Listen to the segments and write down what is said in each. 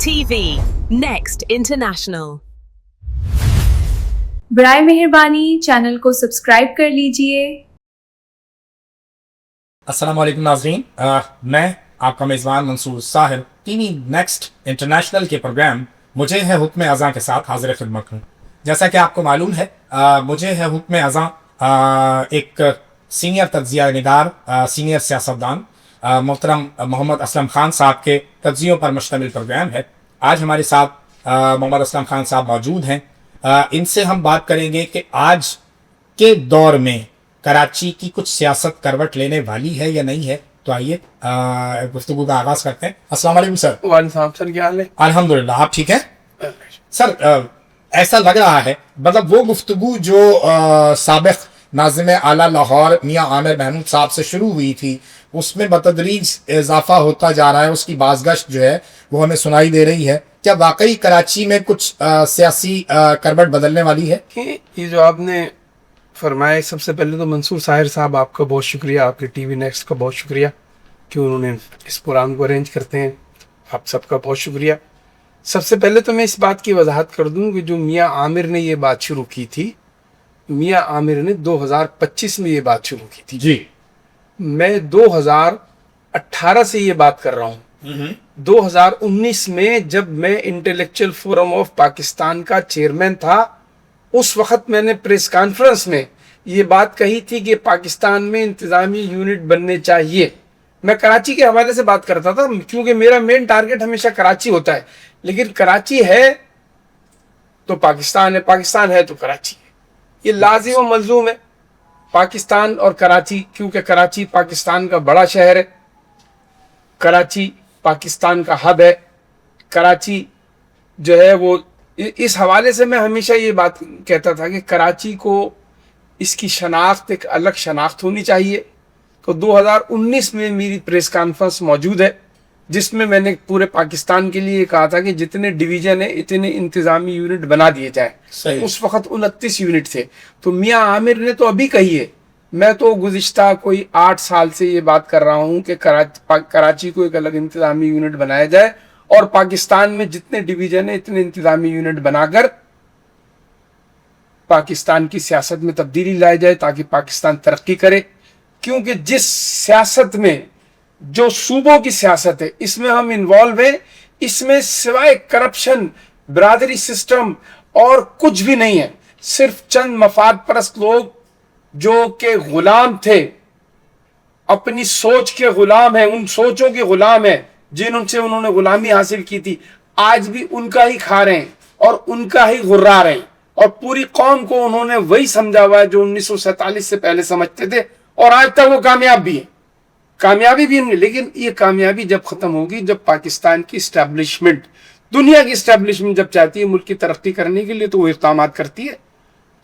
TV Next International. برائے مہربانی channel کو سبسکرائب کر لیجئے۔ السلام علیکم ناظرین، میں آپ کا میزبان منصور ساحل ٹی وی نیکسٹ انٹرنیشنل کے پروگرام مجھے ہے حکم اذاں کے ساتھ حاضر خدمت ہوں۔ جیسا کہ آپ کو معلوم ہے، مجھے ہے حکم اذاں ایک سینئر تجزیہ نگار، سینئر سیاستدان محترم محمد اسلم خان صاحب کے تجزیوں پر مشتمل پروگرام ہے۔ آج ہمارے ساتھ محمد اسلم خان صاحب موجود ہیں۔ ان سے ہم بات کریں گے کہ آج کے دور میں کراچی کی کچھ سیاست کروٹ لینے والی ہے یا نہیں ہے۔ تو آئیے گفتگو کا آغاز کرتے ہیں۔ السلام علیکم سر۔ وعلیکم السلام سر، کیا حال ہے؟ الحمدللہ، آپ ٹھیک ہیں؟ سر ایسا لگ رہا ہے مطلب وہ گفتگو جو سابق ناظم اعلیٰ لاہور میاں عامر محمود صاحب سے شروع ہوئی تھی، اس میں بتدریج اضافہ ہوتا جا رہا ہے، اس کی بازگشت جو ہے وہ ہمیں سنائی دے رہی ہے۔ کیا واقعی کراچی میں کچھ سیاسی کروٹ بدلنے والی ہے؟ یہ جو آپ نے فرمایا، سب سے پہلے تو منصور ساحر صاحب آپ کا بہت شکریہ، آپ کے ٹی وی نیکسٹ کا بہت شکریہ کہ انہوں نے اس پروگرام کو ارینج کرتے ہیں۔ آپ سب کا بہت شکریہ۔ سب سے پہلے تو میں اس بات کی وضاحت کر دوں کہ جو میاں عامر نے یہ بات شروع کی تھی، میاں عامر نے 2025 میں یہ بات شروع کی تھی۔ جی، میں 2018 سے یہ بات کر رہا ہوں۔ 2019 میں جب میں انٹلیکچوئل فورم آف پاکستان کا چیئرمین تھا، اس وقت میں نے پریس کانفرنس میں یہ بات کہی تھی کہ پاکستان میں انتظامی یونٹ بننے چاہیے۔ میں کراچی کے حوالے سے بات کرتا تھا کیونکہ میرا مین ٹارگٹ ہمیشہ کراچی ہوتا ہے، لیکن کراچی ہے تو پاکستان ہے، پاکستان ہے تو کراچی ہے، یہ لازم و ملزوم ہے۔ پاکستان اور کراچی، کیونکہ کراچی پاکستان کا بڑا شہر ہے، کراچی پاکستان کا ہب ہے، کراچی جو ہے وہ اس حوالے سے میں ہمیشہ یہ بات کہتا تھا کہ کراچی کو اس کی شناخت ایک الگ شناخت ہونی چاہیے۔ تو 2019 میں میری پریس کانفرنس موجود ہے جس میں نے پورے پاکستان کے لیے کہا تھا کہ جتنے ڈویژن ہیں اتنے انتظامی یونٹ بنا دیے جائیں۔ اس وقت 29 یونٹ تھے۔ تو میاں عامر نے تو ابھی کہی ہے، میں تو گزشتہ کوئی 8 سال سے یہ بات کر رہا ہوں کہ کراچی کو ایک الگ انتظامی یونٹ بنایا جائے اور پاکستان میں جتنے ڈویژن ہیں اتنے انتظامی یونٹ بنا کر پاکستان کی سیاست میں تبدیلی لائی جائے تاکہ پاکستان ترقی کرے۔ کیونکہ جس سیاست میں، جو صوبوں کی سیاست ہے، اس میں ہم انوالو ہیں، اس میں سوائے کرپشن، برادری سسٹم اور کچھ بھی نہیں ہے۔ صرف چند مفاد پرست لوگ جو کہ غلام تھے، اپنی سوچ کے غلام ہیں، ان سوچوں کے غلام ہیں جن سے انہوں نے غلامی حاصل کی تھی، آج بھی ان کا ہی کھا رہے ہیں اور ان کا ہی غرا رہے ہیں، اور پوری قوم کو انہوں نے وہی سمجھا ہوا ہے جو 1947 سے پہلے سمجھتے تھے، اور آج تک وہ کامیاب بھی ہیں، کامیابی بھی ہیں۔ لیکن یہ کامیابی جب ختم ہوگی جب پاکستان کی اسٹیبلشمنٹ، دنیا کی اسٹیبلشمنٹ جب چاہتی ہے ملک کی ترقی کرنے کے لیے تو وہ اقدامات کرتی ہے۔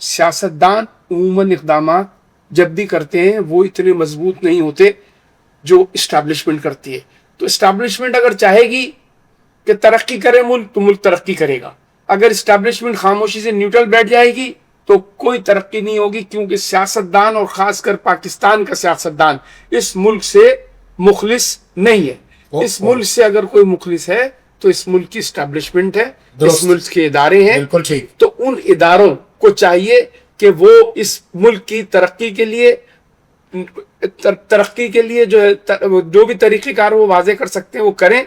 سیاستدان عموماً اقدامات جب بھی کرتے ہیں وہ اتنے مضبوط نہیں ہوتے جو اسٹیبلشمنٹ کرتی ہے۔ تو اسٹیبلشمنٹ اگر چاہے گی کہ ترقی کرے ملک تو ملک ترقی کرے گا، اگر اسٹیبلشمنٹ خاموشی سے نیوٹرل بیٹھ جائے گی تو کوئی ترقی نہیں ہوگی، کیونکہ سیاستدان اور خاص کر پاکستان کا سیاستدان اس ملک سے مخلص نہیں ہے۔ اس ملک سے اگر کوئی مخلص ہے تو اس ملک کی اسٹیبلشمنٹ ہے، اس ملک کے ادارے ہیں۔ بالکل ٹھیک۔ تو ان اداروں کو چاہیے کہ وہ اس ملک کی ترقی کے لیے جو بھی طریقہ کار وہ واضح کر سکتے ہیں وہ کریں۔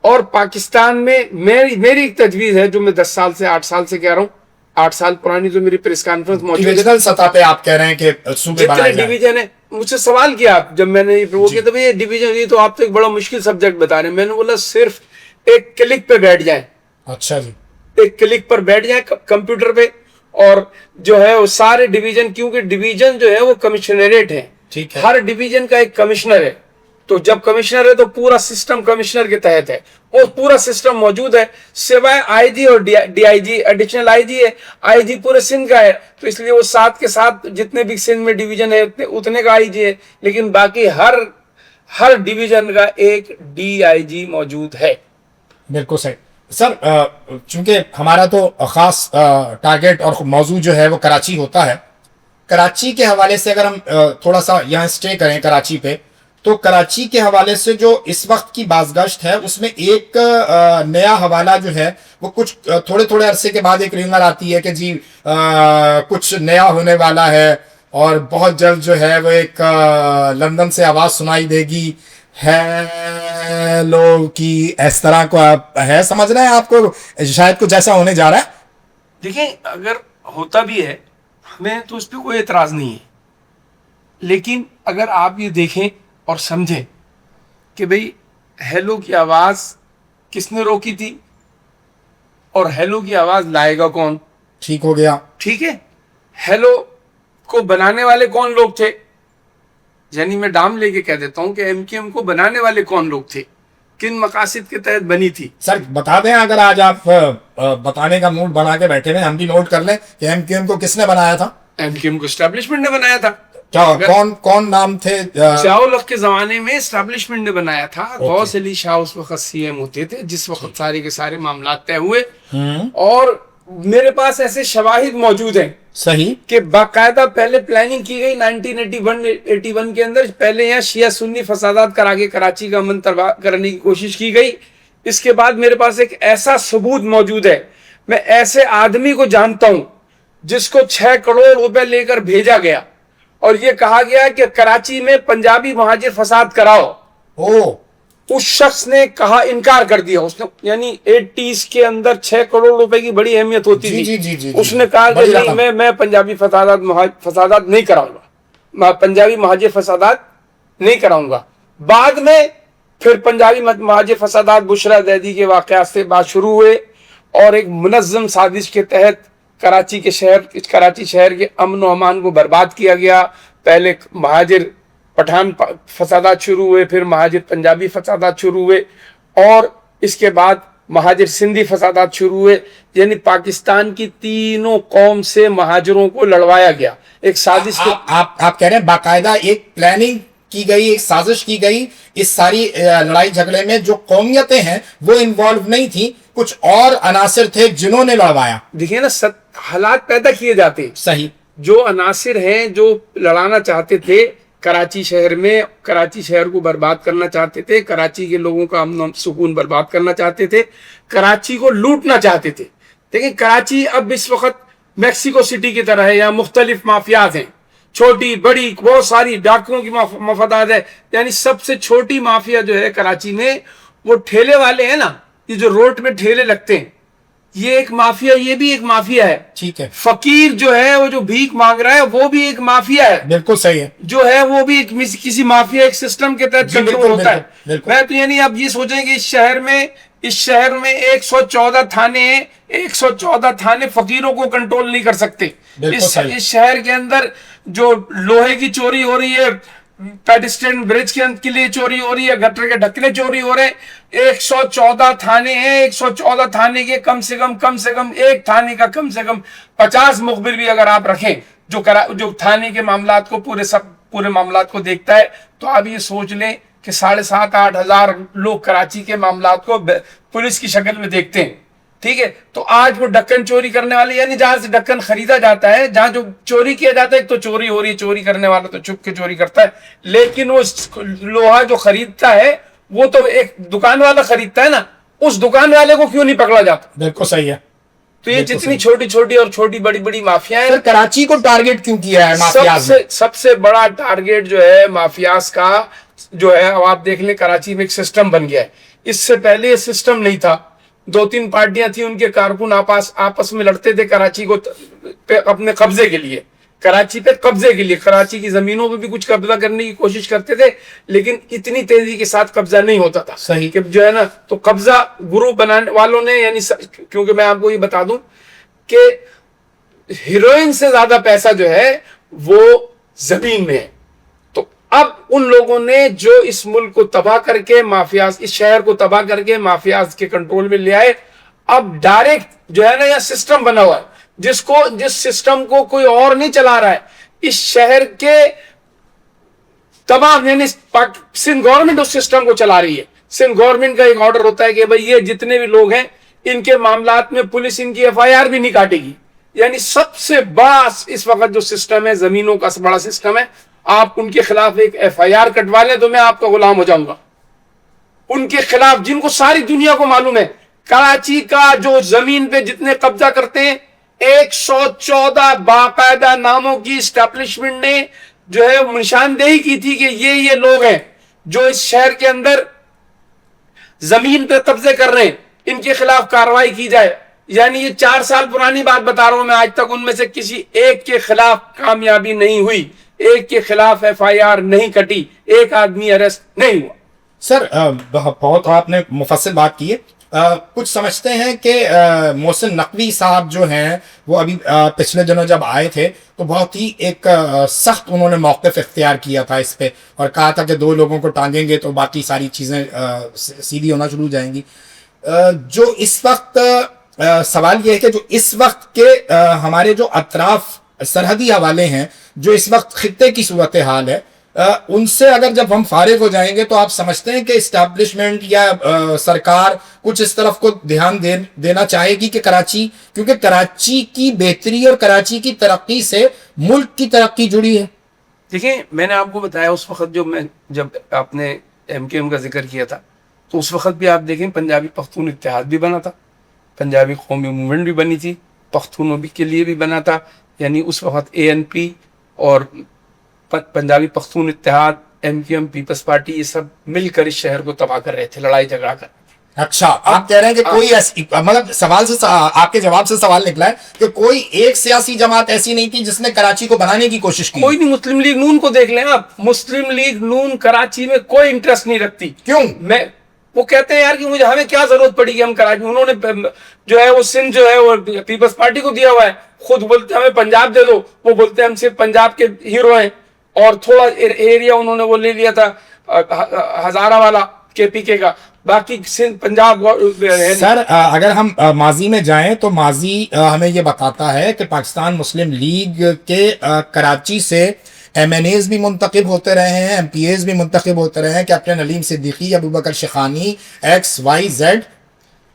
اور پاکستان میں میری ایک تجویز ہے جو میں 10 سال سے 8 سال سے کہہ رہا ہوں، 8 سال پرانی جو میری پریس کانفرنس موجود ہے، ڈویژنل سطح پہ آپ کہہ رہے ہیں کہ صوبے بنائے جائیں۔ ڈویژن ہے، مجھ سے سوال کیا آپ جب میں نے وہ کیا تھا یہ ڈویژن، یہ تو آپ تو ایک بڑا مشکل سبجیکٹ بتا رہے ہیں۔ میں نے بولا صرف ایک کلک پہ بیٹھ جائیں، اچھا جی، ایک کلک پر بیٹھ جائیں کمپیوٹر پہ، اور جو ہے وہ سارے ڈویژن، کیونکہ ڈویژن جو ہے وہ کمشنریٹ ہے، ہر ڈویژن کا ایک کمشنر ہے۔ تو جب کمشنر ہے تو پورا سسٹم کمشنر کے تحت ہے، اور پورا سسٹم موجود ہے، سوائے آئی جی اور D I G, additional I جی ہے، آئی جی پورے سندھ کا ہے، تو اس لیے وہ ساتھ کے ساتھ جتنے بھی سندھ میں ڈویژن ہے اتنے کا آئی جی ہے، لیکن باقی ہر ڈویژن کا ایک ڈی آئی جی موجود ہے۔ بالکل صحیح۔ سر چونکہ ہمارا تو خاص ٹارگٹ اور موضوع جو ہے وہ کراچی ہوتا ہے، کراچی کے حوالے سے اگر ہم تھوڑا سا یہاں اسٹے کریں کراچی پہ، تو کراچی کے حوالے سے جو اس وقت کی بازگشت ہے اس میں ایک نیا حوالہ جو ہے وہ کچھ تھوڑے تھوڑے عرصے کے بعد ایک رنگر آتی ہے کہ جی کچھ نیا ہونے والا ہے اور بہت جلد جو ہے وہ ایک لندن سے آواز سنائی دے گی ہیلو کی، اس طرح کو آپ ہے سمجھ رہے ہیں آپ کو شاید کچھ ایسا ہونے جا رہا ہے؟ دیکھیں اگر ہوتا بھی ہے ہمیں تو اس پہ کوئی اعتراض نہیں ہے، لیکن اگر آپ یہ دیکھیں اور سمجھیں کہ بھئی ہیلو کی آواز کس نے روکی تھی اور ہیلو کی آواز لائے گا کون؟ ٹھیک ہو گیا، ٹھیک ہے، ہیلو کو بنانے والے کون لوگ تھے؟ یعنی میں ڈام لے کے کہہ دیتا ہوں کہ ایم کیو ایم کو بنانے والے کون لوگ تھے، کن مقاصد کے تحت بنی تھی؟ سر بتا دیں اگر آج آپ بتانے کا موڈ بنا کے بیٹھے ہوئے، ہم بھی نوٹ کر لیں کہ ایم کیو ایم کو کس نے بنایا تھا؟ ایم کیو ایم کو اسٹیبلشمنٹ نے بنایا تھا۔ کون نام تھے؟ ضیاء الحق کے زمانے میں اسٹیبلشمنٹ نے بنایا تھا، غوث علی شاہ اس وقت سی ایم ہوتے تھے جس وقت سارے کے سارے معاملات طے ہوئے، اور میرے پاس ایسے شواہد موجود ہیں صحیح کہ باقاعدہ پہلے پلاننگ کی گئی 1981 کے اندر، پہلے یہاں شیعہ سنی فسادات کرا کے کراچی کا امن تباہ کرنے کی کوشش کی گئی۔ اس کے بعد میرے پاس ایک ایسا ثبوت موجود ہے، میں ایسے آدمی کو جانتا ہوں جس کو 6 کروڑ روپے لے کر بھیجا گیا اور یہ کہا گیا کہ کراچی میں پنجابی مہاجر فساد کراؤ، اس شخص نے کہا انکار کر دیا، اس نے یعنی 80s کے اندر 6 کروڑ روپے کی بڑی اہمیت ہوتی تھی، اس نے کہا کہ نہیں میں پنجابی فسادات نہیں کراؤں گا، پنجابی مہاجر فسادات نہیں کراؤں گا۔ بعد میں پھر پنجابی مہاجر فسادات بشرا دیدی کے واقعات سے بات شروع ہوئے اور ایک منظم سازش کے تحت کراچی شہر کے امن و امان کو برباد کیا گیا۔ پہلے مہاجر پٹھان فسادات شروع ہوئے، پھر مہاجر پنجابی فسادات شروع ہوئے، اور اس کے بعد مہاجر سندھی فسادات شروع ہوئے، یعنی پاکستان کی تینوں قوم سے مہاجروں کو لڑوایا گیا ایک سازش کے۔ آپ کہہ رہے ہیں باقاعدہ ایک پلاننگ کی گئی، ایک سازش کی گئی، اس ساری لڑائی جھگڑے میں جو قومیتیں ہیں وہ انوالو نہیں تھیں، کچھ اور عناصر تھے جنہوں نے لڑوایا۔ دیکھیے نا حالات پیدا کیے جاتے، صحیح، جو عناصر ہیں جو لڑانا چاہتے تھے کراچی شہر میں، کراچی شہر کو برباد کرنا چاہتے تھے، کراچی کے لوگوں کا امن و سکون برباد کرنا چاہتے تھے، کراچی کو لوٹنا چاہتے تھے۔ دیکھیں کراچی اب اس وقت میکسیکو سٹی کی طرح ہے، یہاں مختلف مافیات ہیں، چھوٹی بڑی بہت ساری ڈاکوؤں کی مفادات ہے، یعنی سب سے چھوٹی مافیا جو ہے کراچی میں وہ ٹھیلے والے ہیں نا، یہ جو روڈ میں ٹھیلے لگتے ہیں، یہ ایک مافیا، یہ بھی ایک مافیا ہے۔ ٹھیک ہے، فقیر جو ہے وہ جو بھیک مانگ رہا ہے وہ بھی ایک مافیا ہے، بالکل صحیح ہے، جو ہے وہ بھی کسی مافیا ایک سسٹم کے تحت کنٹرول ہوتا ہے۔ میں تو یعنی آپ یہ سوچیں کہ اس شہر میں 114 تھانے ہیں، 114 تھانے فقیروں کو کنٹرول نہیں کر سکتے۔ اس شہر کے اندر جو لوہے کی چوری ہو رہی ہے، پیڈسٹرین برج کے لیے چوری ہو رہی ہے، گٹر کے ڈھکنے چوری ہو رہے ہیں، 114 تھانے ہیں، 114 تھانے کے کم سے کم ایک تھانے کا کم سے کم 50 مخبر بھی اگر آپ رکھیں جو تھانے کے معاملات کو پورے معاملات کو دیکھتا ہے، تو آپ یہ سوچ لیں کہ 7,500-8 ہزار لوگ کراچی کے معاملات کو پولیس کی شکل میں دیکھتے ہیں۔ ٹھیک ہے، تو آج وہ ڈکن چوری کرنے والے، یعنی جہاں سے ڈکن خریدا جاتا ہے، جہاں جو چوری کیا جاتا ہے، تو چوری ہو رہی ہے، چوری کرنے والا تو چھپ کے چوری کرتا ہے، لیکن وہ لوہا جو خریدتا ہے وہ تو ایک دکان والا خریدتا ہے نا، اس دکان والے کو کیوں نہیں پکڑا جاتا؟ بالکل صحیح ہے۔ تو یہ جتنی چھوٹی چھوٹی اور چھوٹی بڑی بڑی مافیا ہیں، کراچی کو ٹارگٹ کیوں کیا ہے مافیاز نے؟ سب سے بڑا ٹارگٹ جو ہے مافیاز کا جو ہے، اب آپ دیکھ لیں کراچی میں ایک سسٹم بن گیا ہے، اس سے پہلے یہ سسٹم نہیں تھا۔ 2-3 پارٹیاں تھیں، ان کے کارکن آپس میں لڑتے تھے کراچی کو اپنے قبضے کے لیے، کراچی پہ قبضے کے لیے، کراچی کی زمینوں پہ بھی کچھ قبضہ کرنے کی کوشش کرتے تھے، لیکن اتنی تیزی کے ساتھ قبضہ نہیں ہوتا تھا۔ صحیح، کہ جو ہے نا، تو قبضہ گروپ بنانے والوں نے، یعنی کیونکہ میں آپ کو یہ بتا دوں کہ ہیروئن سے زیادہ پیسہ جو ہے وہ زمین میں ہے، تو اب ان لوگوں نے جو اس ملک کو تباہ کر کے مافیاز، اس شہر کو تباہ کر کے مافیاز کے کنٹرول میں لے آئے، اب ڈائریکٹ جو ہے نا یہ سسٹم بنا ہوا ہے، جس سسٹم کو کوئی اور نہیں چلا رہا ہے، اس شہر کے تمام، یعنی سندھ گورنمنٹ اس سسٹم کو چلا رہی ہے۔ سندھ گورنمنٹ کا ایک آرڈر ہوتا ہے کہ بھئی یہ جتنے بھی لوگ ہیں ان کے معاملات میں پولیس ان کی FIR بھی نہیں کاٹے گی، یعنی سب سے بڑا اس وقت جو سسٹم ہے، زمینوں کا بڑا سسٹم ہے، آپ ان کے خلاف ایک FIR کٹوا لیں تو میں آپ کا غلام ہو جاؤں گا. ان کے خلاف جن کو ساری دنیا کو معلوم ہے, کراچی کا جو زمین پہ جتنے قبضہ کرتے ہیں 114 باقاعدہ ناموں کی اسٹیبلشمنٹ نے جو ہے نشاندہی کی تھی کہ یہ لوگ ہیں جو اس شہر کے اندر زمین پہ قبضے کر رہے ہیں, ان کے خلاف کارروائی کی جائے. یعنی یہ 4 سال پرانی بات بتا رہا ہوں میں, آج تک ان میں سے کسی ایک کے خلاف کامیابی نہیں ہوئی, ایک کے خلاف FIR نہیں کٹی, ایک آدمی اریسٹ نہیں ہوا. سر بہت آپ نے مفصل بات کی ہے. کچھ سمجھتے ہیں کہ محسن نقوی صاحب جو ہیں وہ ابھی پچھلے دنوں جب آئے تھے تو بہت ہی ایک سخت انہوں نے موقف اختیار کیا تھا اس پہ, اور کہا تھا کہ 2 لوگوں کو ٹانگیں گے تو باقی ساری چیزیں سیدھی ہونا شروع ہو جائیں گی. جو اس وقت سوال یہ ہے کہ جو اس وقت کے ہمارے جو اطراف سرحدی حوالے ہیں, جو اس وقت خطے کی صورتحال ہے, ان سے اگر جب ہم فارغ ہو جائیں گے تو آپ سمجھتے ہیں کہ اسٹیبلشمنٹ یا سرکار کچھ اس طرف کو دھیان دینا چاہے گی کہ کراچی, کیونکہ کراچی کی بہتری اور کراچی کی ترقی سے ملک کی ترقی جڑی ہے. دیکھیں میں نے آپ کو بتایا اس وقت جب آپ نے MKM کا ذکر کیا تھا تو اس وقت بھی آپ دیکھیں پنجابی پختون اتحاد بھی بنا تھا, پنجابی قومی موومنٹ بھی بنی تھی, پختونوں کے لیے بھی بنا تھا. یعنی اس وقت ANP اور پنجابی پختون اتحاد, MKM, پیپلز پارٹی, یہ سب مل کر اس شہر کو تباہ کر رہے تھے, لڑائی جھگڑا کر. اچھا, آپ کہہ رہے ہیں کہ کوئی ایسی, مطلب سوال سے آپ کے جواب سے سوال نکلا ہے کہ کوئی ایک سیاسی جماعت ایسی نہیں تھی جس نے کراچی کو بنانے کی کوشش کی؟ کوئی نہیں. مسلم لیگ نون کو دیکھ لیں آپ, مسلم لیگ نون کراچی میں کوئی انٹرسٹ نہیں رکھتی. کیوں؟ وہ کہتے ہیں یار کہ ہمیں کیا ضرورت پڑی کہ ہم کراچی, انہوں نے جو ہے وہ سندھ جو ہے وہ پیپلز پارٹی کو دیا ہوا ہے, خود بولتے ہمیں پنجاب دے دو, وہ بولتے ہیں ہم صرف پنجاب کے ہیرو ہیں, اور تھوڑا ایریا انہوں نے وہ لے لیا تھا ہزارہ والا KPK کا, باقی سندھ پنجاب. سر اگر ہم ماضی میں جائیں تو ماضی ہمیں یہ بتاتا ہے کہ پاکستان مسلم لیگ کے کراچی سے MNAs بھی منتخب ہوتے رہے ہیں, MPAs بھی منتخب ہوتے رہے ہیں, کیپٹن علیم صدیقی, ابوبکر شیخانی, XYZ.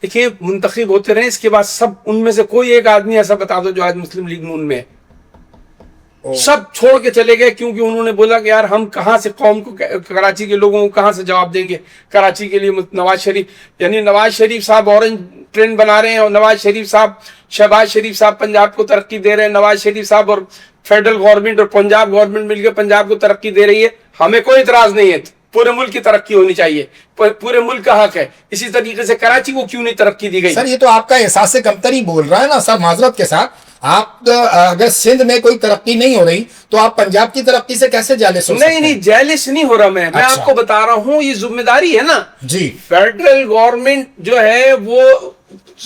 دیکھیے منتخب ہوتے رہے, اس کے بعد سب ان میں سے کوئی ایک آدمی ایسا بتا دو جو آج مسلم لیگ نون میں ہے. سب چھوڑ کے چلے گئے کیونکہ انہوں نے بولا کہ یار ہم کہاں سے قوم کو, کراچی کے لوگوں کو کہاں سے جواب دیں گے. کراچی کے لیے نواز شریف, یعنی نواز شریف صاحب اورنج ٹرین بنا رہے ہیں, اور نواز شریف صاحب, شہباز شریف صاحب پنجاب کو ترقی دے رہے ہیں, نواز شریف صاحب اور فیڈرل گورنمنٹ اور پنجاب گورنمنٹ مل کے پنجاب کو ترقی دے رہی ہے. ہمیں کوئی اعتراض نہیں ہے, پورے ملک کی ترقی ہونی چاہیے, پورے ملک کا حق ہے. اسی طریقے سے کراچی کو کیوں نہیں ترقی دی گئی؟ سر یہ تو آپ کا احساس کمتری بول رہا ہے نا سر, معذرت کے ساتھ. آپ اگر سندھ میں کوئی ترقی نہیں ہو رہی تو آپ پنجاب کی ترقی سے کیسے جالس ہو سکتے ہیں؟ نہیں جیلس نہیں ہو رہا میں آپ کو بتا رہا ہوں, یہ ذمہ داری ہے نا جی. فیڈرل گورنمنٹ جو ہے وہ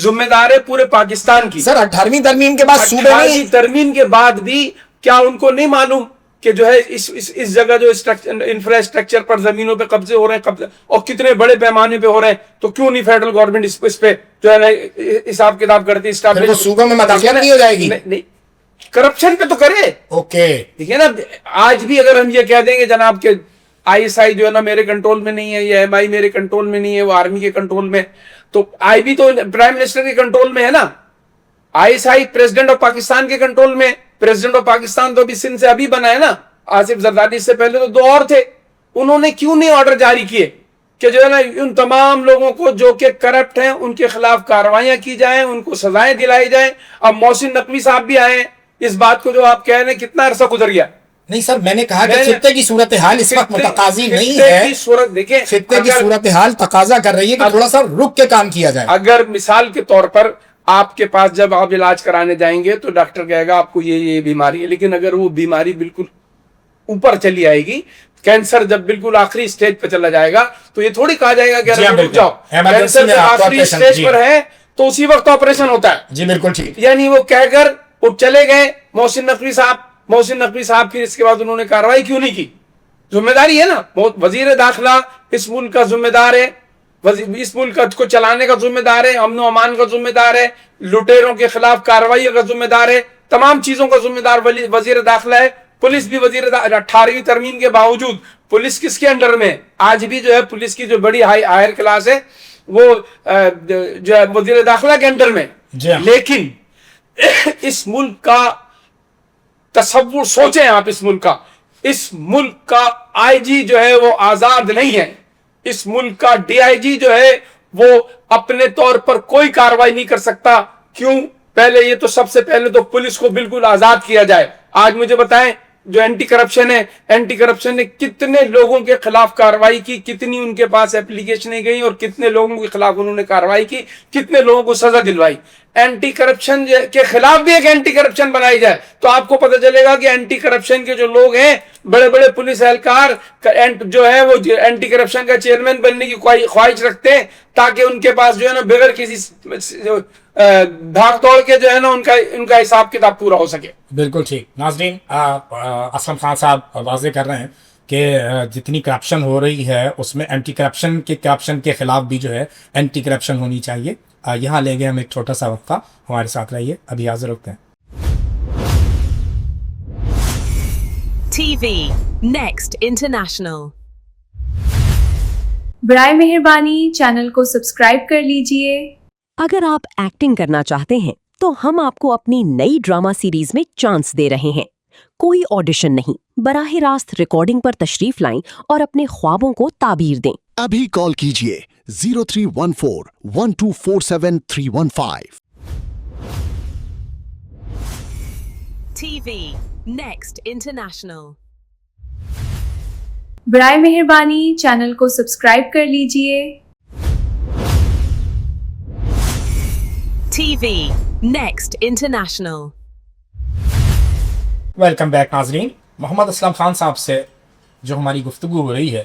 ذمہ دار ہے پورے پاکستان کی. سر 18ویں ترمیم کے بعد صوبے میں, ترمیم کے بعد بھی کیا ان کو نہیں معلوم کہ جو ہے اس جگہ جو انفراسٹرکچر پر زمینوں پہ قبضے ہو رہے ہیں, اور کتنے بڑے پیمانے پہ ہو رہے ہیں, تو کیوں نہیں فیڈرل گورنمنٹ اس پہ جو ہے نا حساب کتاب کرتی, صوبوں میں مداخلت نہیں ہو جائے گی؟ نہیں, کرپشن پہ تو کرے. اوکے دیکھیے نا, آج بھی اگر ہم یہ کہہ دیں گے جناب کہ ISI جو ہے نا میرے کنٹرول میں نہیں ہے, یہ MI میرے کنٹرول میں نہیں ہے, وہ آرمی کے کنٹرول میں, تو IB تو پرائم منسٹر کے کنٹرول میں ہے نا, ISI پریزیڈنٹ آف پاکستان کے کنٹرول میں. پریزیڈنٹ آف پاکستان تو ابھی سندھ سے ابھی بنا ہے نا, آصف زرداری سے پہلے تو 2 اور تھے. انہوں نے کیوں نہیں آرڈر جاری کیے کہ جو ہے نا ان تمام لوگوں کو جو کہ کرپٹ ہیں ان کے خلاف کارروائیاں کی جائیں, ان کو سزائیں دلائی جائیں. اب محسن نقوی صاحب بھی آئے ہیں, اس بات کو جو آپ کہہ رہے ہیں کتنا عرصہ گزر گیا. نہیں سر, میں نے کہا کہ خطے کی صورتحال اس وقت متقاضی نہیں ہے, دیکھیں خطے کی صورتحال تقاضا کر رہی ہے کہ تھوڑا سا رک کے کام کیا جائے. اگر مثال کے طور پر آپ کے پاس جب آپ علاج کرانے جائیں گے تو ڈاکٹر کہے گا آپ کو یہ بیماری ہے, لیکن اگر وہ بیماری بالکل اوپر چلی آئے گی, کینسر جب بالکل آخری سٹیج پہ چلا جائے گا, تو یہ تھوڑی کہا جائے گا کہ رک جاؤ, کینسر جب آخری سٹیج پر ہے تو اسی وقت آپریشن ہوتا ہے. جی بالکل ٹھیک. یعنی وہ کہہ کر وہ چلے گئے محسن نقوی صاحب, پھر اس کے بعد انہوں نے کارروائی کیوں نہیں کی؟ ذمہ داری ہے نا, وزیر داخلہ اس ملک کا ذمہ دار ہے, اس ملک کو چلانے کا ذمہ دار ہے, امن و امان کا ذمہ دار ہے, لٹیروں کے خلاف کارروائی کا ذمہ دار ہے, تمام چیزوں کا ذمہ دار وزیر داخلہ ہے. پولیس بھی 18ویں ترمیم کے باوجود پولیس کس کے انڈر میں؟ آج بھی جو ہے پولیس کی جو بڑی ہائر کلاس ہے وہ جو ہے وزیر داخلہ کے انڈر میں. لیکن اس ملک کا تصور سوچیں آپ, اس ملک کا اس ملک کا آئی جی جو ہے وہ آزاد نہیں ہے, اس ملک کا ڈی آئی جی جو ہے وہ اپنے طور پر کوئی کاروائی نہیں کر سکتا. کیوں؟ پہلے یہ تو سب سے پہلے تو پولیس کو بالکل آزاد کیا جائے. آج مجھے بتائیں جو اینٹی کرپشن ہے, اینٹی کرپشن نے کتنے لوگوں کے خلاف کاروائی کی, کتنی ان کے پاس اپلیکیشنیں گئی اور کتنے لوگوں کے خلاف انہوں نے کاروائی کی, کتنے لوگوں کو سزا دلوائی. اینٹی کرپشن کے خلاف بھی ایک اینٹی کرپشن بنائی جائے تو آپ کو پتہ چلے گا کہ اینٹی کرپشن کے جو لوگ ہیں, بڑے بڑے پولیس اہلکار جو ہے وہ اینٹی کرپشن کا چیئرمین بننے کی خواہش رکھتے ہیں تاکہ ان کے پاس جو ہے نا بغیر کسی بھاگ توڑ کے جو ہے نا ان کا حساب کتاب پورا ہو سکے. بالکل ٹھیک. ناظرین, اسلم خان صاحب واضح کر رہے ہیں کہ جتنی کرپشن ہو رہی ہے اس میں اینٹی کرپشن کے خلاف بھی جو ہے اینٹی کرپشن ہونی چاہیے. یہاں لے گئے ہم ایک چھوٹا سا وقفہ, ہمارے ساتھ رہیے, ابھی حاضر ہوتے ہیں. TV Next International. برائے مہربانی چینل کو سبسکرائب کر لیجئے. اگر آپ ایکٹنگ کرنا چاہتے ہیں تو ہم آپ کو اپنی نئی ڈرامہ سیریز میں چانس دے رہے ہیں. کوئی آڈیشن نہیں, براہ راست ریکارڈنگ پر تشریف لائیں اور اپنے خوابوں کو تعبیر دیں. ابھی کال کیجئے 0314-1247-315. TV Next International. برائے مہربانی چینل کو سبسکرائب کر لیجئے. TV Next International. Welcome back ناظرین. محمد اسلم خان صاحب سے جو ہماری گفتگو ہو رہی ہے,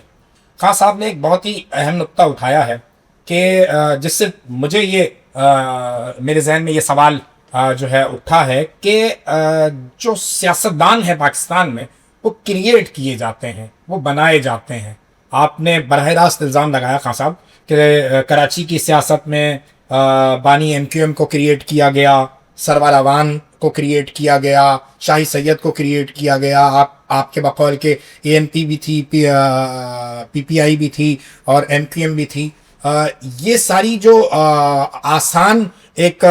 خان صاحب نے ایک بہت ہی اہم نقطہ اٹھایا ہے کہ جس سے مجھے یہ میرے ذہن میں یہ سوال جو ہے اٹھا ہے کہ جو سیاستدان ہیں پاکستان میں وہ کریٹ کیے جاتے ہیں, وہ بنائے جاتے ہیں. آپ نے براہ راست الزام لگایا خان صاحب کہ کراچی کی سیاست میں بانی ایم کیو ایم کو کریٹ کیا گیا, سرور اوان کو کریٹ کیا گیا, شاہی سید کو کریٹ کیا گیا, آپ کے بقول کے اے این پی بھی تھی, پی پی آئی بھی تھی اور ایم کیو ایم بھی تھی. یہ ساری جو آسان ایک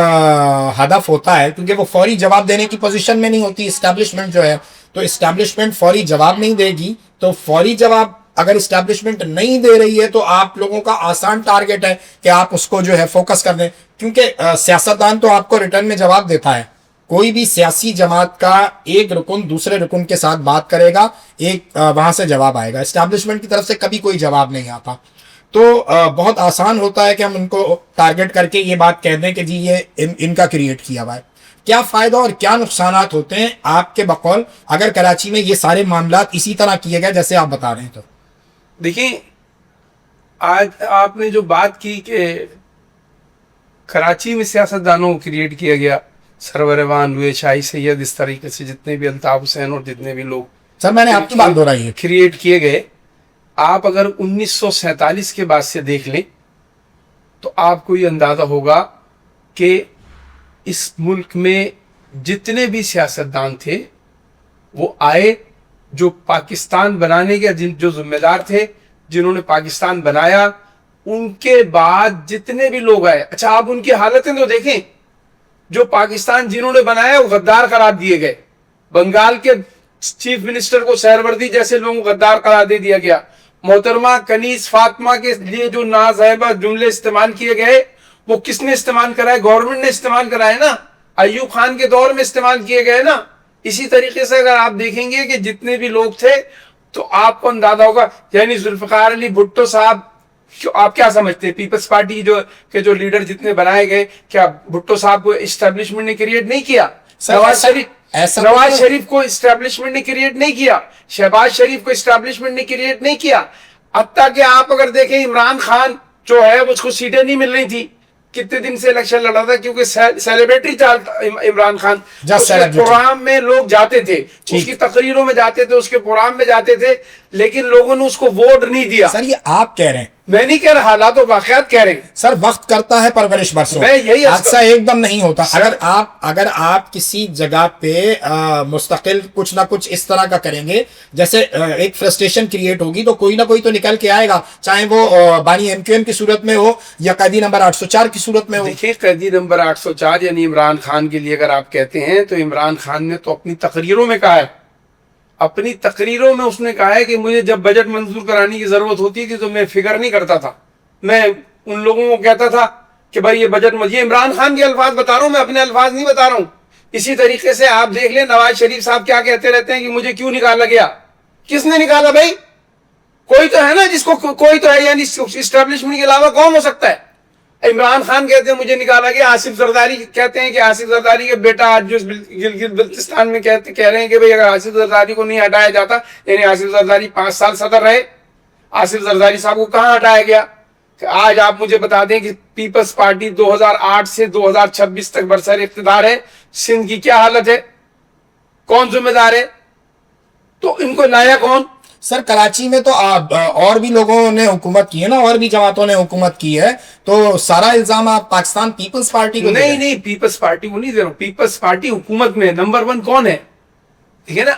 ہدف ہوتا ہے, کیونکہ وہ فوری جواب دینے کی پوزیشن میں نہیں ہوتی اسٹیبلشمنٹ جو ہے, تو اسٹیبلشمنٹ فوری جواب نہیں دے گی, تو فوری جواب اگر اسٹیبلشمنٹ نہیں دے رہی ہے تو آپ لوگوں کا آسان ٹارگٹ ہے کہ آپ اس کو جو ہے فوکس کر دیں, کیونکہ سیاستدان تو آپ کو ریٹرن میں جواب دیتا ہے. کوئی بھی سیاسی جماعت کا ایک رکن دوسرے رکن کے ساتھ بات کرے گا, ایک وہاں سے جواب آئے گا. اسٹیبلشمنٹ کی طرف سے کبھی کوئی جواب نہیں آتا, تو بہت آسان ہوتا ہے کہ ہم ان کو ٹارگٹ کر کے یہ بات کہہ دیں کہ جی یہ ان کا کریٹ کیا ہوا ہے. کیا فائدہ اور کیا نقصانات ہوتے ہیں آپ کے بقول اگر کراچی میں یہ سارے معاملات اسی طرح کیے گئے جیسے آپ بتا رہے ہیں؟ تو دیکھیں, آج آپ نے جو بات کی کہ کراچی میں سیاستدانوں کو کریٹ کیا گیا, سرور اوان ہوئے, شاہی سید, اس طریقے سے جتنے بھی الطاف حسین اور جتنے بھی لوگ سر میں نے آپ کی بات دہرائی ہے کریٹ کیے گئے. آپ اگر 1947 کے بعد سے دیکھ لیں تو آپ کو یہ اندازہ ہوگا کہ اس ملک میں جتنے بھی سیاستدان تھے وہ آئے, جو پاکستان بنانے کے جو ذمہ دار تھے, جنہوں نے پاکستان بنایا, ان کے بعد جتنے بھی لوگ آئے. اچھا آپ ان کی حالتیں تو دیکھیں, جو پاکستان جنہوں نے بنایا وہ غدار قرار دیے گئے. بنگال کے چیف منسٹر کو سہروردی جیسے لوگوں کو غدار قرار دے دیا گیا. محترمہ کنیز فاطمہ کے لیے جو نازیبہ جملے استعمال کیے گئے وہ کس نے استعمال کرائے؟ گورنمنٹ نے استعمال کرائے نا, ایوب خان کے دور میں استعمال کیے گئے نا. اسی طریقے سے اگر آپ دیکھیں گے کہ جتنے بھی لوگ تھے تو آپ کو اندازہ ہوگا, یعنی ذوالفقار علی بھٹو صاحب, آپ کیا سمجھتے ہیں پیپلز پارٹی جو لیڈر جتنے بنائے گئے, کیا بھٹو صاحب کو اسٹیبلشمنٹ نے کریٹ نہیں کیا؟ نواز شریف کو اسٹیبلشمنٹ نے کریٹ نہیں کیا, شہباز شریف کو اسٹیبلشمنٹ نے کریٹ نہیں کیا. حتیٰ کہ آپ اگر دیکھیں عمران خان جو ہے اس کو سیٹیں نہیں مل رہی تھی, کتنے دن سے الیکشن لڑا تھا, کیونکہ سیلیبریٹری چالتا عمران خان, اس کے پروگرام میں لوگ جاتے تھے, اس کی تقریروں میں جاتے تھے, اس کے پروگرام میں جاتے تھے, لیکن لوگوں نے اس کو ووٹ نہیں دیا. سر یہ آپ کہہ رہے ہیں, میں نہیں کہہ رہا, حالات و واقعات کہہ رہے ہیں. سر وقت کرتا ہے پرورش برسوں, حادثہ ایک دم نہیں ہوتا. اگر آپ کسی جگہ پہ مستقل کچھ نہ کچھ اس طرح کا کریں گے, جیسے ایک فرسٹریشن کریٹ ہوگی تو کوئی نہ کوئی تو نکل کے آئے گا, چاہے وہ بانی ایم کیو ایم کی صورت میں ہو یا قیدی نمبر 804 کی صورت میں ہو. دیکھیے قیدی نمبر 804 یعنی عمران خان کے لیے اگر آپ کہتے ہیں تو عمران خان نے تو اپنی تقریروں میں کہا ہے, اپنی تقریروں میں اس نے کہا ہے کہ مجھے جب بجٹ منظور کرانے کی ضرورت ہوتی تھی تو میں فکر نہیں کرتا تھا, میں ان لوگوں کو کہتا تھا کہ بھائی یہ بجٹ, یہ عمران خان کے الفاظ بتا رہا ہوں, میں اپنے الفاظ نہیں بتا رہا ہوں. اسی طریقے سے آپ دیکھ لیں نواز شریف صاحب کیا کہتے رہتے ہیں کہ مجھے کیوں نکالا گیا. کس نے نکالا بھائی؟ کوئی تو ہے نا جس کو, کوئی تو ہے, یعنی اسٹیبلشمنٹ کے علاوہ کون ہو سکتا ہے؟ عمران خان کہتے ہیں مجھے نکالا گیا, آصف زرداری کہتے ہیں کہ آصف زرداری کے بیٹا آج جو گلگت بلتستان میں کہہ رہے ہیں کہ بھئی اگر آصف زرداری کو نہیں ہٹایا جاتا, یعنی آصف زرداری 5 سال صدر رہے, آصف زرداری صاحب کو کہاں ہٹایا گیا؟ آج آپ مجھے بتا دیں کہ پیپلز پارٹی 2008 سے 2026 تک برسر اقتدار ہے, سندھ کی کیا حالت ہے, کون ذمہ دار ہے؟ تو ان کو لایا کون؟ سر کراچی میں تو اور بھی لوگوں نے حکومت کی ہے نا, اور بھی جماعتوں نے حکومت کی ہے, تو سارا الزام آپ پاکستان پیپلز پارٹی کو نہیں, پیپلز پارٹی کو نہیں دے رہا ہوں. پیپلز پارٹی حکومت میں نمبر 1 کون ہے؟ ٹھیک ہے نا.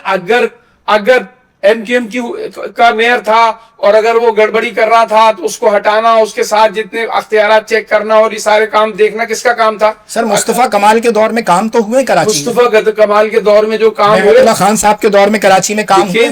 اگر ایم کیو ایم کا میئر تھا اور اگر وہ گڑبڑی کر رہا تھا تو اس کو ہٹانا, اس کے ساتھ جتنے اختیارات چیک کرنا اور یہ سارے کام دیکھنا کس کا کام تھا؟ سر مصطفیٰ کمال کے دور میں کام تو ہوئے کراچی میں, مصطفیٰ کمال کے دور میں جو کام ہوئے, نعمت اللہ خان صاحب کے دور میں کراچی میں کام ہوئے,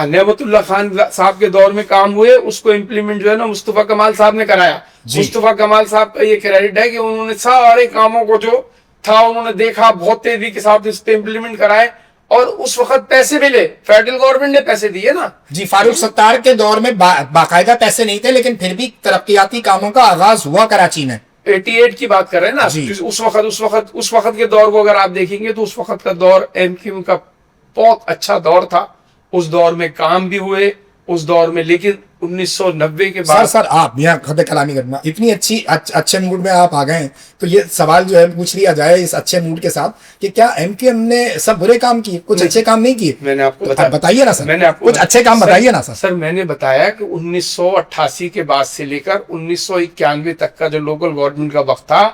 نعمت اللہ خان صاحب کے دور میں کام ہوئے, اس کو امپلیمنٹ جو ہے نا مصطفیٰ کمال صاحب نے کرایا. مصطفیٰ کمال صاحب کا یہ کریڈٹ ہے کہ انہوں نے سارے کاموں کو جو تھا انہوں نے دیکھا, بہت تیزی کے ساتھ اس پہ امپلیمنٹ کرائے, اور اس وقت پیسے ملے, فیڈرل گورنمنٹ نے پیسے دیے نا. جی فاروق ستار کے دور میں باقاعدہ پیسے نہیں تھے, لیکن پھر بھی ترقیاتی کاموں کا آغاز ہوا کراچی میں. 88 کی بات کر رہے ہیں نا. اس وقت کے دور کو اگر آپ دیکھیں گے تو اس وقت کا دور ایم کیو ایم کا بہت اچھا دور تھا. اس دور میں کام بھی ہوئے اس دور میں, لیکن 1990 کے بعد. سر آپ یہاں خد کلامی کرنا, اتنی اچھے موڈ میں آپ آ گئے ہیں تو یہ سوال جو ہے پوچھ لیا جائے اس اچھے موڈ کے ساتھ کہ کیا ایم کیو ایم نے سب برے کام کیے, کچھ اچھے کام نہیں کیے؟ میں نے آپ کو بتائیے نا سر, کچھ اچھے کام بتائیے نا سر. سر میں نے بتایا کہ 1988 کے بعد سے لے کر 1991 تک کا جو لوکل گورنمنٹ کا وقت تھا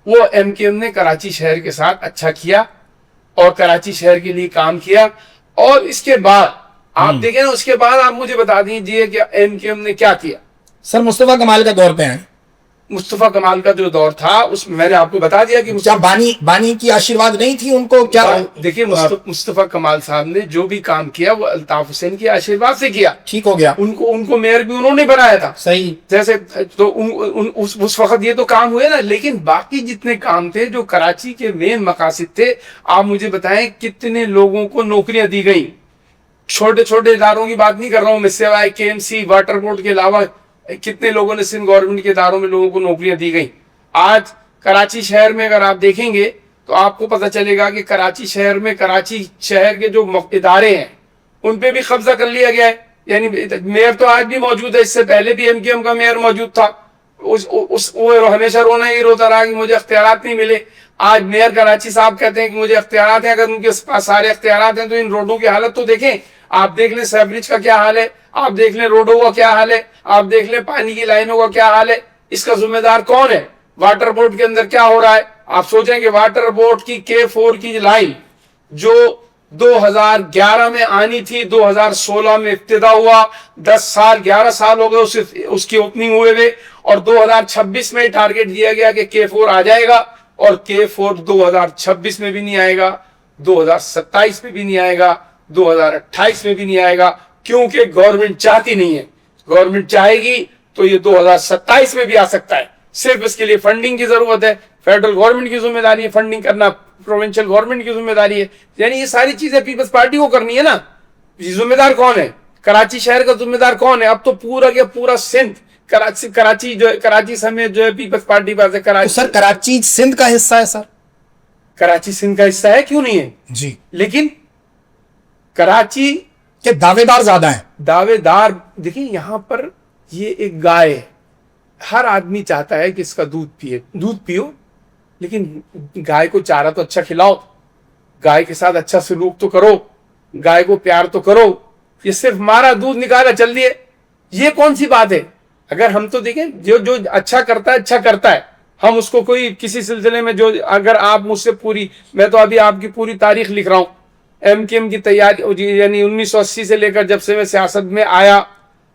وہ ایم کیو ایم نے کراچی شہر کے ساتھ اچھا کیا اور کراچی شہر کے لیے کام کیا. اور اس کے بعد آپ دیکھیں نا, اس کے بعد آپ مجھے بتا دیجیے کہ ایم کیو ایم نے کیا کیا. سر مصطفیٰ کمال کا دور پہ ہیں. مصطفیٰ کمال کا جو دور تھا اس میں نے آپ کو بتا دیا کہ بانی کی آشیرواد نہیں تھی ان کو کیا؟ دیکھیے مصطفیٰ کمال صاحب نے جو بھی کام کیا وہ الطاف حسین کی آشیرواد سے کیا. ٹھیک ہو گیا. ان کو میئر بھی انہوں نے بنایا تھا. صحیح. جیسے تو اس وقت یہ تو کام ہوئے نا, لیکن باقی جتنے کام تھے جو کراچی کے مین مقاصد تھے, آپ مجھے بتائیں کتنے لوگوں کو نوکریاں دی گئیں. چھوٹے چھوٹے اداروں کی بات نہیں کر رہا ہوں میں, سوائے کے ایم سی واٹر بورڈ کے علاوہ کتنے لوگوں نے سندھ گورنمنٹ کے اداروں میں لوگوں کو نوکریاں دی گئیں. آج کراچی شہر میں اگر آپ دیکھیں گے تو آپ کو پتہ چلے گا کہ کراچی شہر میں کراچی شہر کے جو ادارے ہیں ان پہ بھی قبضہ کر لیا گیا ہے. یعنی میئر تو آج بھی موجود ہے, اس سے پہلے بھی ایم کیو ایم کا میئر موجود تھا, وہ ہمیشہ رونا ہی روتا رہا کہ مجھے اختیارات نہیں ملے. آج میئر کراچی صاحب کہتے ہیں کہ مجھے اختیارات ہیں. اگر ان کے پاس سارے اختیارات ہیں تو ان روڈوں کی حالت تو دیکھیں. آپ دیکھ لیں سیبرج کا کیا حال ہے, آپ دیکھ لیں روڈوں کا کیا حال ہے, آپ دیکھ لیں پانی کی لائنوں کا کیا حال ہے. اس کا ذمہ دار کون ہے؟ واٹر بورڈ کے اندر کیا ہو رہا ہے؟ آپ سوچیں کہ واٹر بورڈ کی K4 کی لائن جو 2011 میں آنی تھی, 2016 میں ابتدا ہوا, 11 سال ہو گئے اس کی اوپننگ ہوئے ہوئے, اور 2026 میں ٹارگٹ دیا گیا کہ K4 آ جائے گا, اور K4 2026 میں بھی نہیں آئے گا, 2027 میں بھی نہیں آئے گا, 2028 میں بھی نہیں آئے گا, کیونکہ گورنمنٹ چاہتی نہیں ہے. گورنمنٹ چاہے گی تو یہ 2027 میں بھی آ سکتا ہے, صرف اس کے لیے فنڈنگ کی ضرورت ہے. فیڈرل گورنمنٹ کی ذمہ داری ہے فنڈنگ کرنا, پروونشل گورنمنٹ کی ذمہ داری ہے. یعنی یہ ساری چیزیں پیپلز پارٹی کو کرنی ہے نا. یہ ذمہ دار کون ہے؟ کراچی شہر کا ذمہ دار کون ہے؟ اب تو پورا کے پورا سندھ, کراچی سمیت جو ہے پیپلز پارٹی پاس ہے. سر کراچی سندھ کا حصہ ہے. سر کراچی سندھ کا حصہ ہے, کیوں نہیں ہے جی, لیکن کراچی کہ دعوے دار زیادہ ہیں. دعوے دار دیکھیں یہاں پر یہ ایک گائے ہے, ہر آدمی چاہتا ہے کہ اس کا دودھ پیو, لیکن گائے کو چارہ تو اچھا کھلاؤ, گائے کے ساتھ اچھا سلوک تو کرو, گائے کو پیار تو کرو. یہ صرف مارا دودھ نکالا چل دیے, یہ کون سی بات ہے؟ اگر ہم تو دیکھیں جو اچھا کرتا ہے ہم اس کو کوئی کسی سلسلے میں جو, اگر آپ مجھ سے میں تو ابھی آپ کی پوری تاریخ لکھ رہا ہوں ایم کیو ایم کی تیاری, یعنی 1980 سے لے کر جب سے میں سیاست میں آیا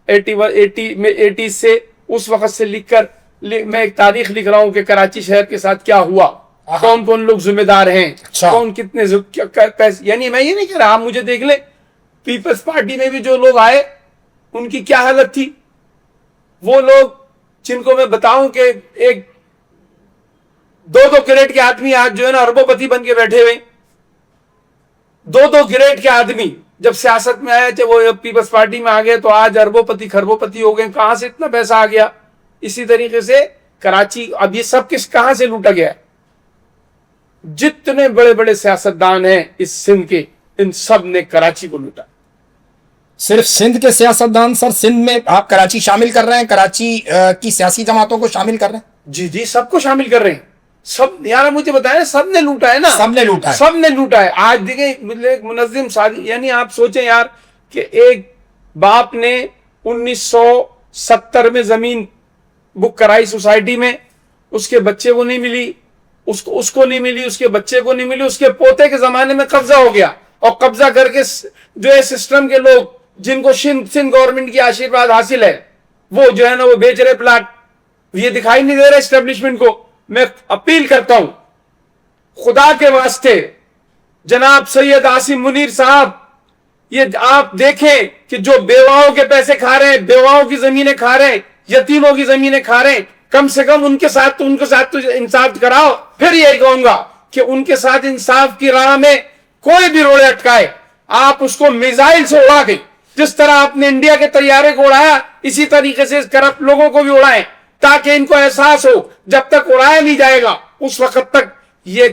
80 سے اس وقت سے لکھ کر میں ایک تاریخ لکھ رہا ہوں کہ کراچی شہر کے ساتھ کیا ہوا, کون لوگ ذمہ دار ہیں, کون کتنے پیسے. یعنی میں یہ نہیں کہہ رہا, آپ مجھے دیکھ لیں پیپلز پارٹی میں بھی جو لوگ آئے ان کی کیا حالت تھی. وہ لوگ جن کو میں بتاؤں کہ ایک 2 گریڈ کے آدمی آج جو ہے نا اربوں پتی بن کے بیٹھے ہوئے. 2 گریڈ کے آدمی جب سیاست میں آئے تھے وہ پیپلز پارٹی میں آ گئے تو آج اربوں پتی خربوں پتی ہو گئے. کہاں سے اتنا پیسہ آ گیا؟ اسی طریقے سے کراچی اب یہ سب کہاں سے لوٹا گیا؟ جتنے بڑے بڑے سیاستدان ہیں اس سندھ کے ان سب نے کراچی کو لوٹا. صرف سندھ کے سیاستدان سر؟ سندھ میں آپ کراچی شامل کر رہے ہیں، کراچی کی سیاسی جماعتوں کو شامل کر رہے ہیں؟ جی سب کو شامل کر رہے ہیں. سب یار مجھے بتائیں سب نے لوٹا ہے نا. سب نے لوٹا ہے، سب نے لوٹا ہے. آج دیکھیں منظم شادی، یعنی آپ سوچیں یار کہ ایک باپ نے 1970 میں زمین بک کرائی سوسائٹی میں، اس کے بچے کو نہیں ملی، اس کو نہیں ملی، اس کے بچے کو نہیں ملی، اس کے پوتے کے زمانے میں قبضہ ہو گیا. اور قبضہ کر کے جو ہے سسٹم کے لوگ جن کو سندھ گورنمنٹ کی آشیرواد حاصل ہے وہ جو ہے نا وہ بیچ رہے پلاٹ. یہ دکھائی نہیں دے رہا اسٹیبلشمنٹ کو. میں اپیل کرتا ہوں خدا کے واسطے جناب سید عاصم منیر صاحب، یہ آپ دیکھیں کہ جو بیواؤں کے پیسے کھا رہے ہیں، بیواؤں کی زمینیں کھا رہے ہیں، یتیموں کی زمینیں کھا رہے ہیں، کم سے کم ان کے ساتھ تو انصاف کراؤ. پھر یہ کہوں گا کہ ان کے ساتھ انصاف کی راہ میں کوئی بھی روڑے اٹکائے آپ اس کو میزائل سے اڑا گئی. جس طرح آپ نے انڈیا کے طیارے کو اڑایا اسی طریقے سے کرپٹ لوگوں کو بھی اڑائیں، تاکہ ان کو احساس ہو جب تک اڑایا نہیں جائے گا اس وقت تک یہ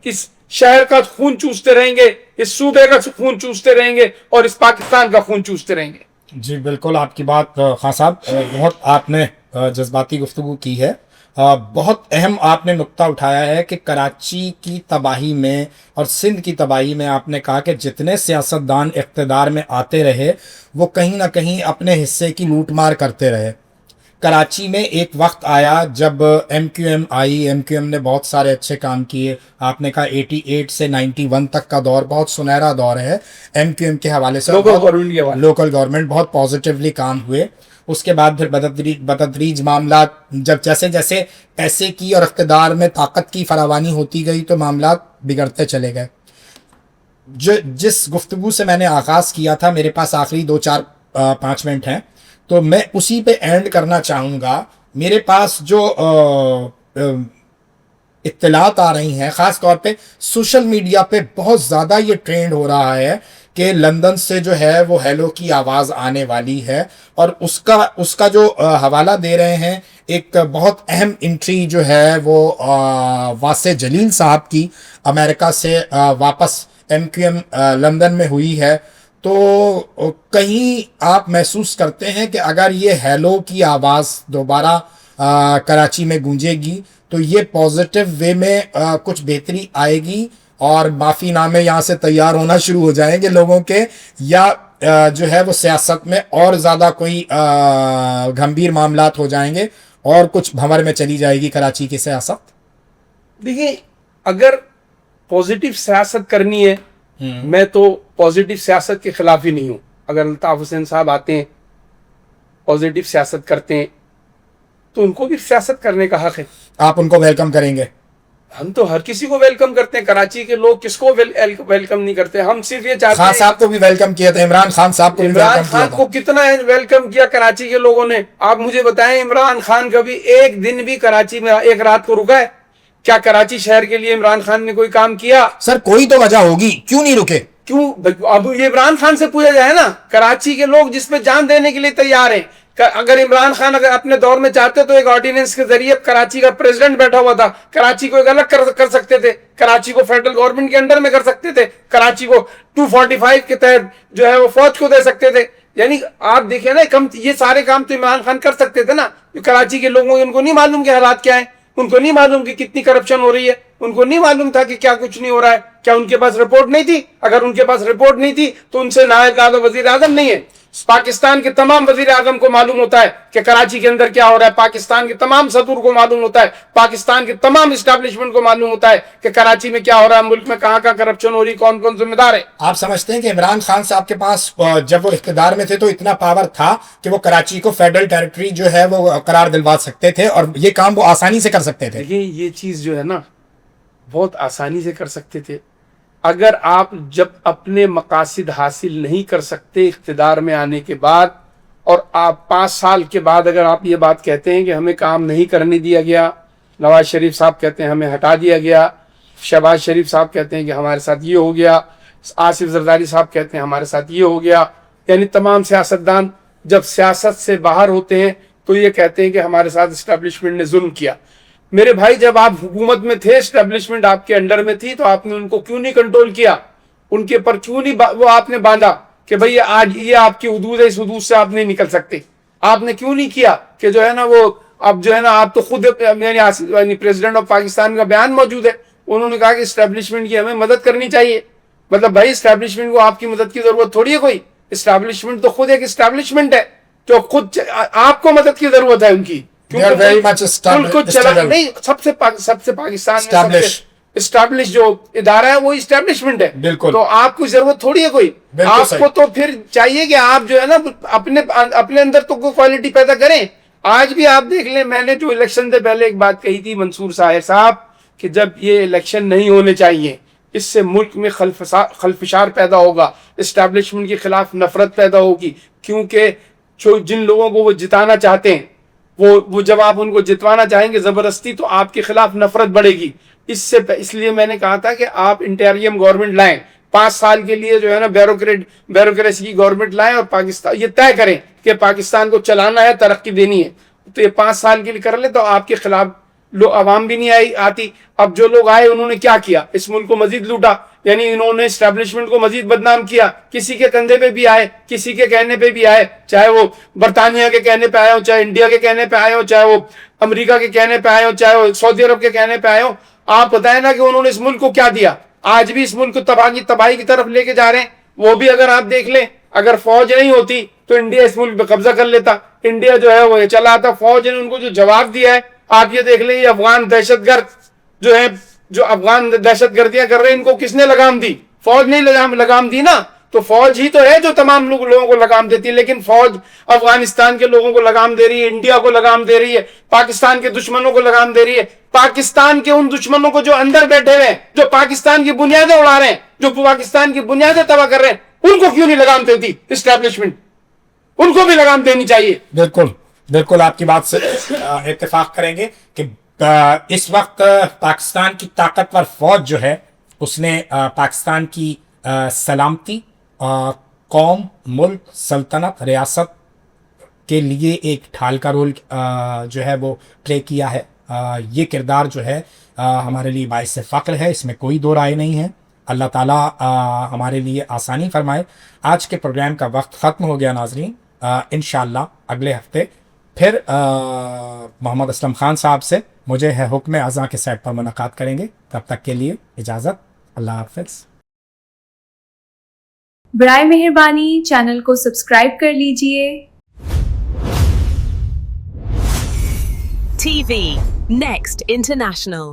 اس شہر کا خون چوستے رہیں گے، اس صوبے کا خون چوستے رہیں گے اور اس پاکستان کا خون چوستے رہیں گے. جی بالکل آپ کی بات خان صاحب، بہت آپ نے جذباتی گفتگو کی ہے. بہت اہم آپ نے نقطہ اٹھایا ہے کہ کراچی کی تباہی میں اور سندھ کی تباہی میں آپ نے کہا کہ جتنے سیاستدان اقتدار میں آتے رہے وہ کہیں نہ کہیں اپنے حصے کی لوٹ مار کرتے رہے. کراچی میں ایک وقت آیا جب ایم کیو ایم آئی، ایم کیو ایم نے بہت سارے اچھے کام کیے. آپ نے کہا 88 سے 91 تک کا دور بہت سنہرا دور ہے ایم کیو ایم کے حوالے سے. لوکل گورنمنٹ بہت پازیٹیولی کام ہوئے. اس کے بعد پھر بتدریج معاملات جب جیسے جیسے پیسے کی اور اقتدار میں طاقت کی فراوانی ہوتی گئی تو معاملات بگڑتے چلے گئے. جس گفتگو سے میں نے آغاز کیا تھا، میرے پاس آخری 2-4-5 منٹ ہیں تو میں اسی پہ اینڈ کرنا چاہوں گا. میرے پاس جو اطلاعات آ رہی ہیں، خاص طور پہ سوشل میڈیا پہ بہت زیادہ یہ ٹرینڈ ہو رہا ہے کہ لندن سے جو ہے وہ ہیلو کی آواز آنے والی ہے، اور اس کا جو حوالہ دے رہے ہیں ایک بہت اہم انٹری جو ہے وہ واسع جلیل صاحب کی امریکہ سے واپس ایم کیو ایم لندن میں ہوئی ہے. تو کہیں آپ محسوس کرتے ہیں کہ اگر یہ ہیلو کی آواز دوبارہ کراچی میں گونجے گی تو یہ پازیٹیو وے میں کچھ بہتری آئے گی اور معافی نامے یہاں سے تیار ہونا شروع ہو جائیں گے لوگوں کے، یا جو ہے وہ سیاست میں اور زیادہ کوئی گھمبیر معاملات ہو جائیں گے اور کچھ بھنور میں چلی جائے گی کراچی کی سیاست؟ دیکھیں اگر پازیٹیو سیاست کرنی ہے، میں تو پازیٹیو سیاست کے خلاف ہی نہیں ہوں. اگر الطاف حسین صاحب آتے ہیں پازیٹیو سیاست کرتے ہیں تو ان کو بھی سیاست کرنے کا حق ہے. آپ ان کو ویلکم کریں گے؟ ہم تو ہر کسی کو ویلکم کرتے ہیں. کراچی کے لوگ کس کو ویلکم نہیں کرتے؟ ہم صرف یہ چاہتے ہیں. خان صاحب کو بھی ویلکم کیا تھا، عمران خان صاحب کو بھی ویلکم کیا تھا. عمران خان کو کتنا ویلکم کیا کراچی کے لوگوں نے؟ آپ مجھے بتائیں عمران خان کبھی ایک دن بھی کراچی میں ایک رات کو رکا ہے؟ کیا کراچی شہر کے لیے عمران خان نے کوئی کام کیا؟ سر کوئی تو وجہ ہوگی، کیوں نہیں رکے؟ کیوں؟ اب یہ عمران خان سے پوچھا جائے نا. کراچی کے لوگ جس پہ جان دینے کے لیے تیار ہیں. اگر عمران خان اگر اپنے دور میں چاہتے تو ایک آرڈیننس کے ذریعے کراچی کا پریزیڈنٹ بیٹھا ہوا تھا، کراچی کو ایک الگ کر سکتے تھے، کراچی کو فیڈرل گورنمنٹ کے انڈر میں کر سکتے تھے، کراچی کو 245 کے تحت جو ہے وہ فوج کو دے سکتے تھے. یعنی آپ دیکھیں نا یہ سارے کام تو عمران خان کر سکتے تھے نا. کراچی کے لوگوں ان کو نہیں معلوم کہ حالات کیا ہیں، ان کو نہیں معلوم کہ کتنی کرپشن ہو رہی ہے، ان کو نہیں معلوم تھا کہ کیا کچھ نہیں ہو رہا ہے. کیا ان کے پاس رپورٹ نہیں تھی؟ اگر ان کے پاس رپورٹ نہیں تھی تو ان سے نائب وزیر اعظم نہیں ہے. پاکستان کے تمام وزیر اعظم کو معلوم ہوتا ہے کہ کراچی کے اندر کیا ہو رہا ہے. پاکستان کے تمام صدور کو معلوم ہوتا ہے، پاکستان کے تمام اسٹیبلشمنٹ کو معلوم ہوتا ہے کہ کراچی میں کیا ہو رہا ہے، ملک میں کہاں کہاں کرپشن ہو رہی، کون کون ذمہ دار ہے. آپ سمجھتے ہیں کہ عمران خان صاحب کے پاس جب وہ اقتدار میں تھے تو اتنا پاور تھا کہ وہ کراچی کو فیڈرل ٹیریٹری جو ہے وہ قرار دلوا سکتے تھے اور یہ کام وہ آسانی سے کر سکتے تھے؟ دیکھیں یہ چیز جو ہے نا بہت آسانی سے کر سکتے تھے، اگر آپ جب اپنے مقاصد حاصل نہیں کر سکتے اقتدار میں آنے کے بعد، اور آپ 5 سال کے بعد اگر آپ یہ بات کہتے ہیں کہ ہمیں کام نہیں کرنے دیا گیا، نواز شریف صاحب کہتے ہیں ہمیں ہٹا دیا گیا، شہباز شریف صاحب کہتے ہیں کہ ہمارے ساتھ یہ ہو گیا، آصف زرداری صاحب کہتے ہیں ہمارے ساتھ یہ ہو گیا، یعنی تمام سیاستدان جب سیاست سے باہر ہوتے ہیں تو یہ کہتے ہیں کہ ہمارے ساتھ اسٹیبلشمنٹ نے ظلم کیا۔ میرے بھائی، جب آپ حکومت میں تھے، اسٹیبلشمنٹ آپ کے انڈر میں تھی، تو آپ نے ان کو کیوں نہیں کنٹرول کیا؟ ان کے پر کیوں نہیں وہ آپ نے باندھا کہ بھئی آج یہ آپ کی حدود ہے، اس حدود سے آپ نہیں نکل سکتے؟ آپ نے کیوں نہیں کیا کہ جو ہے نا وہ اب جو ہے نا آپ تو خود یعنی پریزیڈنٹ آف پاکستان کا بیان موجود ہے، انہوں نے کہا کہ اسٹیبلشمنٹ کی ہمیں مدد کرنی چاہیے۔ مطلب بھائی اسٹیبلشمنٹ کو آپ کی مدد کی ضرورت تھوڑی ہے کوئی، اسٹیبلشمنٹ تو خود ایک اسٹیبلشمنٹ ہے جو خود آپ کو مدد کی ضرورت ہے ان کی، نہیں سب سے پاکستان میں اسٹیبلش جو ادارہ ہے وہ اسٹیبلشمنٹ ہے، تو آپ کو ضرورت تھوڑی ہے کوئی، آپ کو تو پھر چاہیے کہ آپ جو ہے نا اپنے اندر تو کوئی کوالٹی پیدا کریں۔ آج بھی آپ دیکھ لیں، میں نے جو الیکشن سے پہلے ایک بات کہی تھی منصور صاحب کہ جب یہ الیکشن نہیں ہونے چاہیے، اس سے ملک میں خلفشار پیدا ہوگا، اسٹیبلشمنٹ کے خلاف نفرت پیدا ہوگی، کیونکہ جن لوگوں کو وہ جتانا چاہتے ہیں وہ جب آپ ان کو جتوانا چاہیں گے زبردستی تو آپ کے خلاف نفرت بڑھے گی۔ اس لیے میں نے کہا تھا کہ آپ انٹیریم گورنمنٹ لائیں، 5 سال کے لیے جو ہے نا بیوروکریسی کی گورنمنٹ لائیں، اور پاکستان یہ طے کریں کہ پاکستان کو چلانا ہے، ترقی دینی ہے، تو یہ 5 سال کے لیے کر لیں تو آپ کے خلاف عوام بھی نہیں آتی۔ اب جو لوگ آئے انہوں نے کیا کیا؟ اس ملک کو مزید لوٹا، یعنی انہوں نے اسٹیبلشمنٹ کو مزید بدنام کیا، کسی کے کندھے پہ بھی آئے، کسی کے کہنے پہ بھی آئے، چاہے وہ برطانیہ کے کہنے پہ آئے ہو، چاہے انڈیا کے کہنے پہ آئے ہو، چاہے وہ امریکہ کے کہنے پہ آئے ہو، چاہے وہ سعودی عرب کے کہنے پہ آئے ہو۔ آپ بتائیں نا کہ انہوں نے اس ملک کو کیا دیا؟ آج بھی اس ملک کو تباہی کی طرف لے کے جا رہے ہیں۔ وہ بھی اگر آپ دیکھ لیں، اگر فوج نہیں ہوتی تو انڈیا اس ملک پہ قبضہ کر لیتا، انڈیا جو ہے وہ چلا آتا۔ فوج نے ان کو جو جواب دیا ہے، آپ یہ دیکھ لیں، یہ افغان دہشت گرد جو ہے، جو افغان دہشت گردیاں کر رہے ہیں، ان کو کس نے لگام دی؟ فوج نے لگام دی نا، تو فوج ہی تو ہے جو تمام لوگوں کو لگام دیتی ہے، لیکن فوج افغانستان کے لوگوں کو لگام دے رہی ہے، انڈیا کو لگام دے رہی ہے، پاکستان کے دشمنوں کو لگام دے رہی ہے، پاکستان کے ان دشمنوں کو جو اندر بیٹھے ہوئے ہیں، جو پاکستان کی بنیادیں اڑا رہے ہیں، جو پاکستان کی بنیادیں تباہ کر رہے ہیں، ان کو کیوں نہیں لگام دیتی اسٹیبلشمنٹ؟ ان کو بھی لگام دینی چاہیے۔ بالکل آپ کی بات سے اتفاق کریں گے کہ اس وقت پاکستان کی طاقتور فوج جو ہے اس نے پاکستان کی سلامتی، قوم، ملک، سلطنت، ریاست کے لیے ایک ڈھال کا رول جو ہے وہ پلے کیا ہے۔ یہ کردار جو ہے ہمارے لیے باعث فخر ہے، اس میں کوئی دو رائے نہیں ہے۔ اللہ تعالیٰ ہمارے لیے آسانی فرمائے۔ آج کے پروگرام کا وقت ختم ہو گیا ناظرین، انشاءاللہ اگلے ہفتے پھر محمد اسلم خان صاحب سے مجھے ہے حکم اذاں کے سیٹ پر ملاقات کریں گے۔ تب تک کے لیے اجازت، اللہ حافظ۔ برائے مہربانی چینل کو سبسکرائب کر لیجئے۔ TV Next International.